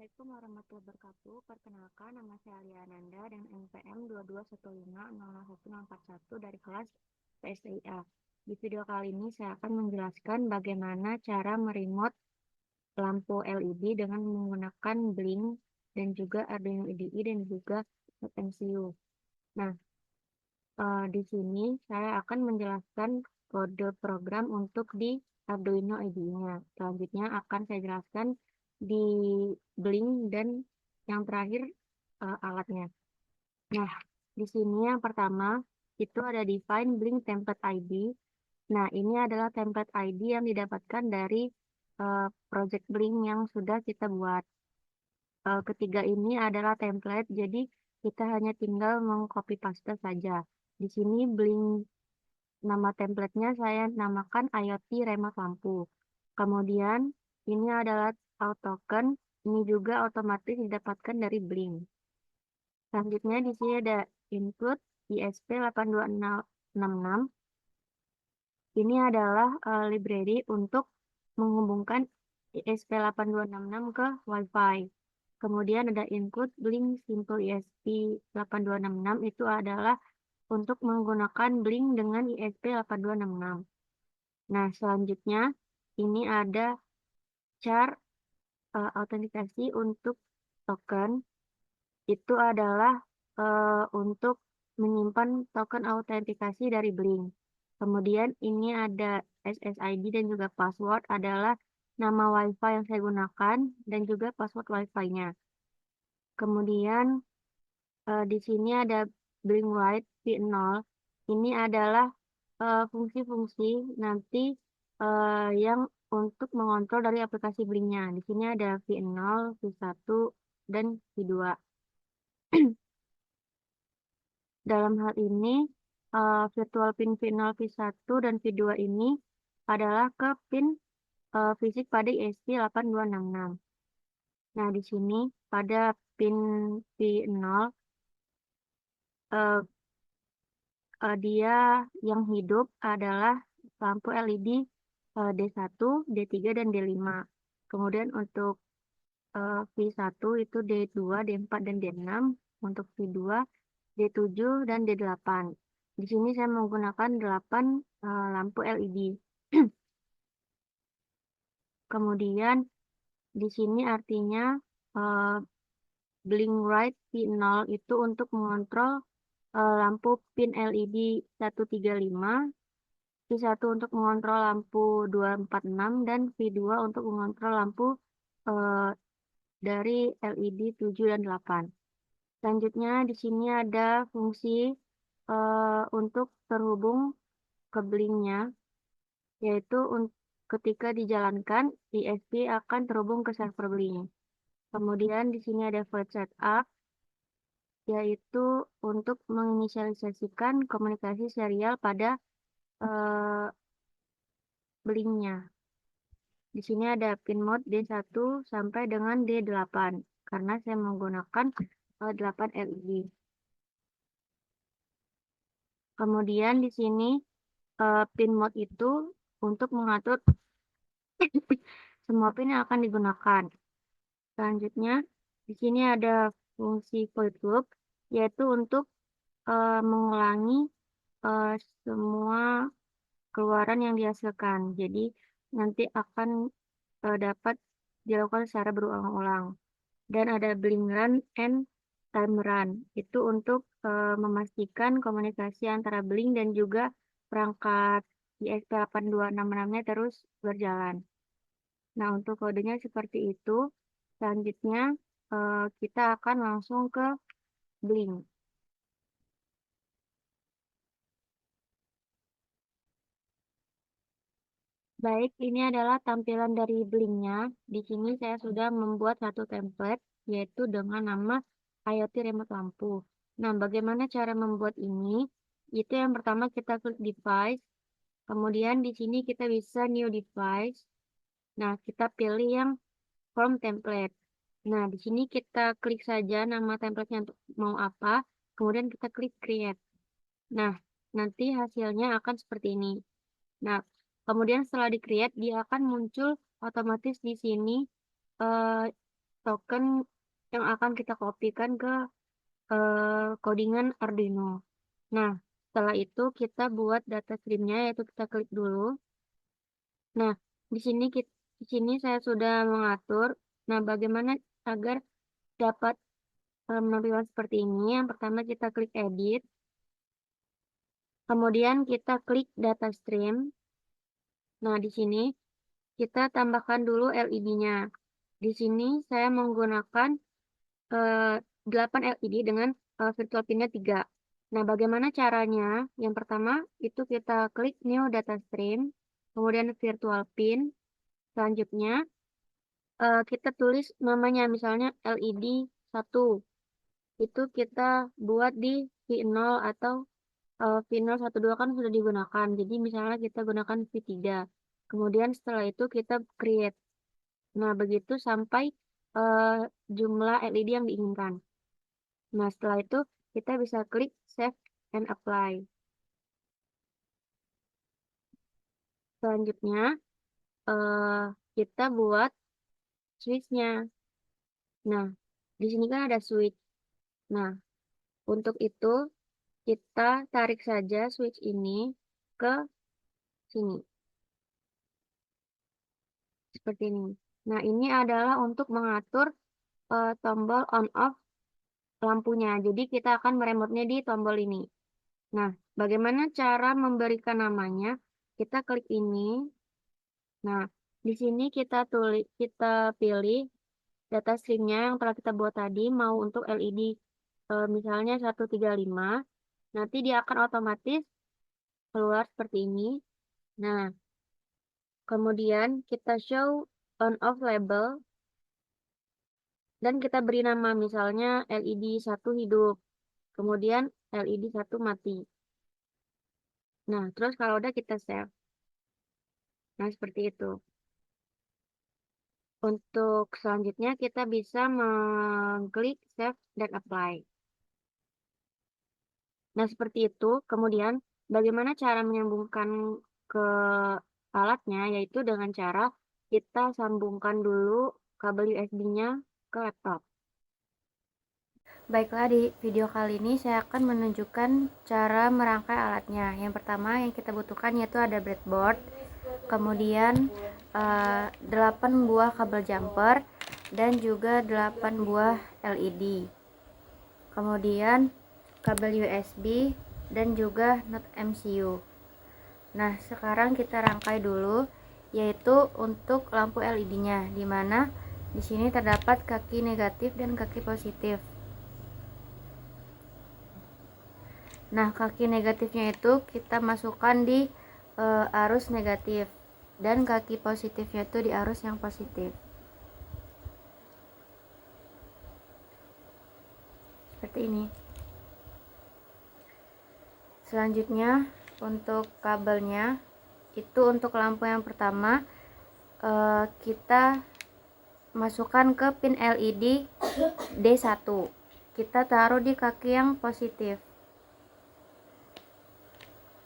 Assalamualaikum warahmatullahi wabarakatuh. Perkenalkan, nama saya Alia Ananda dan NPM 221500141 dari kelas PSIA. Di video kali ini saya akan menjelaskan bagaimana cara meremote lampu LED dengan menggunakan Blink dan juga Arduino IDE dan juga MCU. Nah, di sini saya akan menjelaskan kode program untuk di Arduino IDE-nya. Selanjutnya akan saya jelaskan di Blink dan yang terakhir alatnya. Nah, di sini yang pertama itu ada define Blink template ID. Nah, ini adalah template ID yang didapatkan dari project Blink yang sudah kita buat. Ketiga ini adalah template, jadi kita hanya tinggal mengcopy paste saja. Di sini Blink nama templatenya saya namakan IoT Remote Lampu. Kemudian ini adalah auto token, ini juga otomatis didapatkan dari Blink. Selanjutnya di sini ada input ISP82666. Ini adalah library untuk menghubungkan ISP8266 ke Wi-Fi. Kemudian ada input Blink Simple ISP8266 itu adalah untuk menggunakan Blink dengan ISP8266. Nah, selanjutnya ini ada char autentikasi untuk token. Itu adalah untuk menyimpan token autentikasi dari Blink. Kemudian ini ada SSID dan juga password adalah nama Wi-Fi yang saya gunakan dan juga password Wi-Fi-nya. Kemudian di sini ada Blink Write V0. Ini adalah fungsi-fungsi nanti yang untuk mengontrol dari aplikasi Blink-nya. Di sini ada V0, V1, dan V2. Dalam hal ini, virtual pin V0, V1, dan V2 ini adalah ke pin fisik pada ISP8266. Nah, di sini pada pin V0, dia yang hidup adalah lampu LED D1, D3, dan D5. Kemudian untuk V1 itu D2, D4, dan D6. Untuk V2, D7, dan D8. Di sini saya menggunakan 8 lampu LED. Kemudian di sini artinya Blink Right P0 itu untuk mengontrol lampu pin LED 135, V1 untuk mengontrol lampu 246, dan V2 untuk mengontrol lampu dari LED 7 dan 8. Selanjutnya di sini ada fungsi untuk terhubung ke Blink-nya, yaitu ketika dijalankan ISP akan terhubung ke server Blink. Kemudian di sini ada void setup, yaitu untuk menginisialisasikan komunikasi serial pada Blink-nya. Di sini ada pin mode D1 sampai dengan D8 karena saya menggunakan 8 LED. Kemudian di sini pin mode itu untuk mengatur semua pin yang akan digunakan. Selanjutnya di sini ada fungsi void loop, yaitu untuk mengulangi semua keluaran yang dihasilkan. Jadi nanti akan dapat dilakukan secara berulang-ulang. Dan ada blink run and time run. Itu untuk memastikan komunikasi antara blink dan juga perangkat ISP8266-nya terus berjalan. Nah, untuk kodenya seperti itu. Selanjutnya kita akan langsung ke blink. Baik, ini adalah tampilan dari Blink-nya. Di sini saya sudah membuat satu template, yaitu dengan nama IoT Remote Lampu. Nah, bagaimana cara membuat ini? Itu yang pertama kita klik device, kemudian di sini kita bisa new device. Nah, kita pilih yang from template. Nah, di sini kita klik saja nama template-nya untuk mau apa, kemudian kita klik create. Nah, nanti hasilnya akan seperti ini. Nah, kemudian setelah di-create, dia akan muncul otomatis di sini token yang akan kita kopikan ke codingan Arduino. Nah, setelah itu kita buat data streamnya, yaitu kita klik dulu. Nah, di sini saya sudah mengatur. Nah, bagaimana agar dapat penampilan seperti ini? Yang pertama kita klik edit, kemudian kita klik data stream. Nah, di sini kita tambahkan dulu LED-nya. Di sini saya menggunakan 8 LED dengan virtual pin-nya 3. Nah, bagaimana caranya? Yang pertama, itu kita klik New Data Stream, kemudian virtual pin. Selanjutnya, kita tulis namanya, misalnya LED 1. Itu kita buat di V0 atau V0 12 kan sudah digunakan. Jadi, misalnya kita gunakan V3. Kemudian setelah itu kita create. Nah, begitu sampai jumlah LED yang diinginkan. Nah, setelah itu kita bisa klik Save and Apply. Selanjutnya, eh, kita buat switch-nya. Nah, di sini kan ada switch. Nah, untuk itu kita tarik saja switch ini ke sini. Seperti ini. Nah, ini adalah untuk mengatur tombol on-off lampunya. Jadi, kita akan meremotnya di tombol ini. Nah, bagaimana cara memberikan namanya? Kita klik ini. Nah, di sini kita pilih data streamnya yang telah kita buat tadi, mau untuk LED misalnya 135. Nanti dia akan otomatis keluar seperti ini. Nah, kemudian kita show on off label dan kita beri nama, misalnya LED 1 hidup, kemudian LED 1 mati. Nah, terus kalau udah kita save. Nah, seperti itu. Untuk selanjutnya kita bisa mengklik save dan apply. Nah, seperti itu. Kemudian, bagaimana cara menyambungkan ke alatnya, yaitu dengan cara kita sambungkan dulu kabel USB-nya ke laptop. Baiklah, di video kali ini saya akan menunjukkan cara merangkai alatnya. Yang pertama yang kita butuhkan yaitu ada breadboard, kemudian 8 buah kabel jumper, dan juga 8 buah LED. Kemudian kabel USB dan juga not MCU. Nah, sekarang kita rangkai dulu, yaitu untuk lampu LED-nya, di mana di sini terdapat kaki negatif dan kaki positif. Nah, kaki negatifnya itu kita masukkan di arus negatif, dan kaki positifnya itu di arus yang positif. Seperti ini. Selanjutnya, untuk kabelnya, itu untuk lampu yang pertama, kita masukkan ke pin LED D1. Kita taruh di kaki yang positif.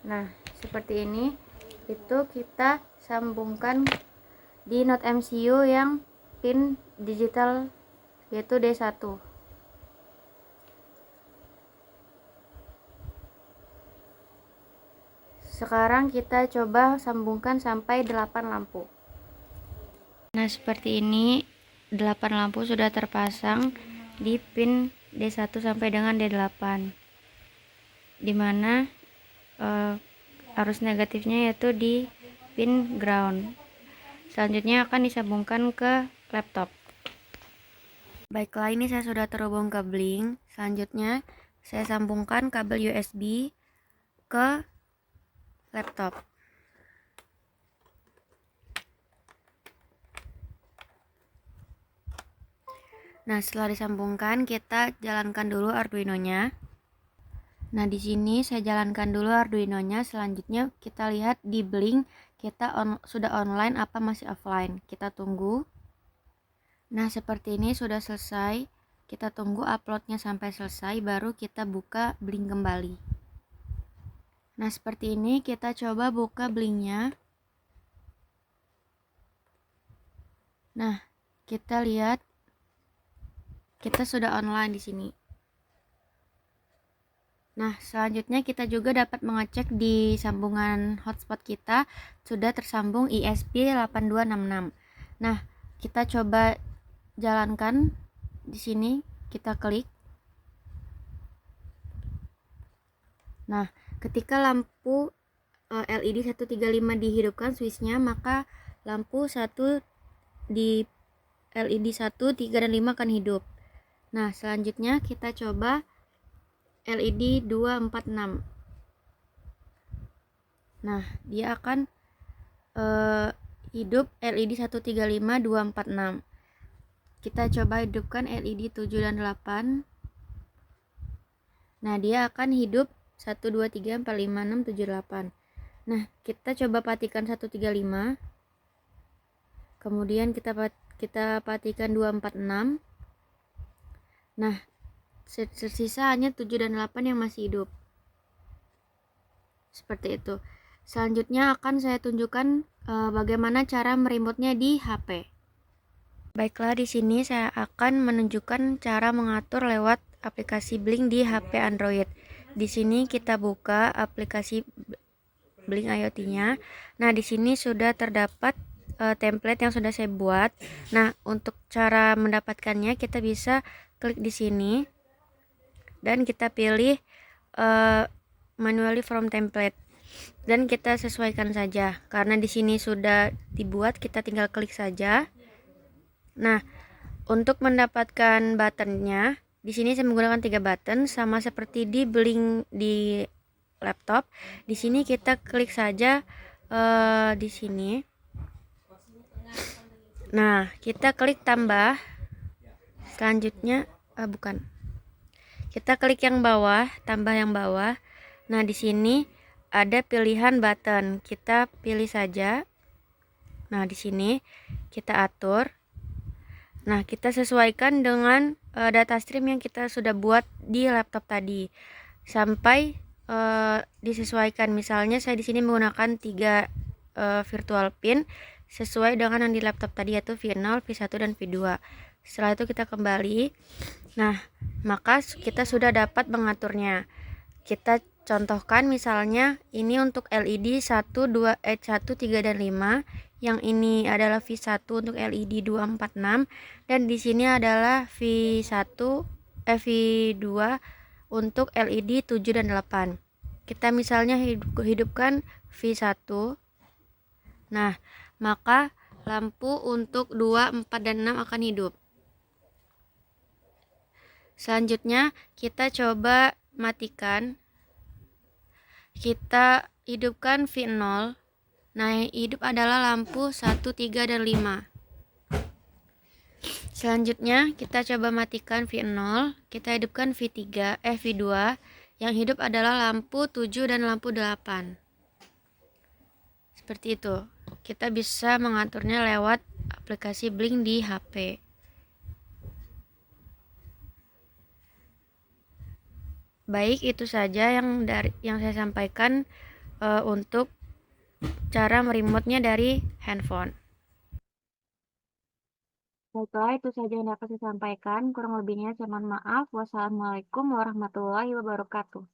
Nah, seperti ini. Itu kita sambungkan di not MCU yang pin digital yaitu D1. Sekarang kita coba sambungkan sampai 8 lampu. Nah, seperti ini 8 lampu sudah terpasang di pin D1 sampai dengan D8. Dimana arus negatifnya yaitu di pin ground. Selanjutnya akan disambungkan ke laptop. Baiklah, ini saya sudah terhubung ke Blink. Selanjutnya saya sambungkan kabel USB ke laptop. Nah, setelah disambungkan, kita jalankan dulu Arduino-nya. Nah, di sini saya jalankan dulu Arduino-nya. Selanjutnya kita lihat di Blink kita sudah online apa masih offline. Kita tunggu. Nah, seperti ini sudah selesai. Kita tunggu uploadnya sampai selesai, baru kita buka Blink kembali. Nah, seperti ini kita coba buka Blinknya. Nah, kita lihat kita sudah online di sini. Nah, selanjutnya kita juga dapat mengecek di sambungan hotspot kita sudah tersambung ISP8266. Nah, kita coba jalankan di sini, kita klik. Nah, ketika lampu LED 135 dihidupkan switchnya, maka lampu 1 di LED 1, 3, dan 5 akan hidup. Nah, selanjutnya kita coba LED 246. Nah, dia akan hidup LED 135, 246. Kita coba hidupkan LED 7 dan 8. Nah, dia akan hidup 1, 2, 3, 4, 5, 6, 7, 8. Nah, kita coba patikan 135. Kemudian kita patikan 246. Nah, tersisa hanya 7 dan 8 yang masih hidup. Seperti itu. Selanjutnya akan saya tunjukkan bagaimana cara meremote-nya di HP. Baiklah, di sini saya akan menunjukkan cara mengatur lewat aplikasi Blink di HP Android. Di sini kita buka aplikasi Blink IoT-nya. Nah, di sini sudah terdapat template yang sudah saya buat. Nah, untuk cara mendapatkannya kita bisa klik di sini dan kita pilih manually from template dan kita sesuaikan saja. Karena di sini sudah dibuat, kita tinggal klik saja. Nah, untuk mendapatkan buttonnya, di sini saya menggunakan 3 button sama seperti di Blink di laptop. Di sini kita klik saja di sini. Nah, kita klik tambah. Selanjutnya bukan. Kita klik yang bawah, tambah yang bawah. Nah, di sini ada pilihan button. Kita pilih saja. Nah, di sini kita atur. Nah, kita sesuaikan dengan data stream yang kita sudah buat di laptop tadi. Sampai disesuaikan. Misalnya saya di sini menggunakan 3 virtual pin sesuai dengan yang di laptop tadi, yaitu V0, V1, dan V2. Setelah itu kita kembali. Nah, maka kita sudah dapat mengaturnya. Kita contohkan misalnya ini untuk LED 1, 2, 1, 3, dan 5. Yang ini adalah V1 untuk LED 246 dan di sini adalah V2 untuk LED 7 dan 8. Kita misalnya hidupkan V1. Nah, maka lampu untuk 2, 4, dan 6 akan hidup. Selanjutnya kita coba matikan. Kita hidupkan V0. Nah, yang hidup adalah lampu 1, 3, dan 5. Selanjutnya kita coba matikan V0. Kita hidupkan V2. Yang hidup adalah lampu 7 dan lampu 8. Seperti itu. Kita bisa mengaturnya lewat aplikasi Blink di HP. Baik, itu saja yang saya sampaikan untuk cara meremote-nya dari handphone. Baiklah, itu saja yang dapat saya sampaikan. Kurang lebihnya saya mohon maaf. Wassalamualaikum warahmatullahi wabarakatuh.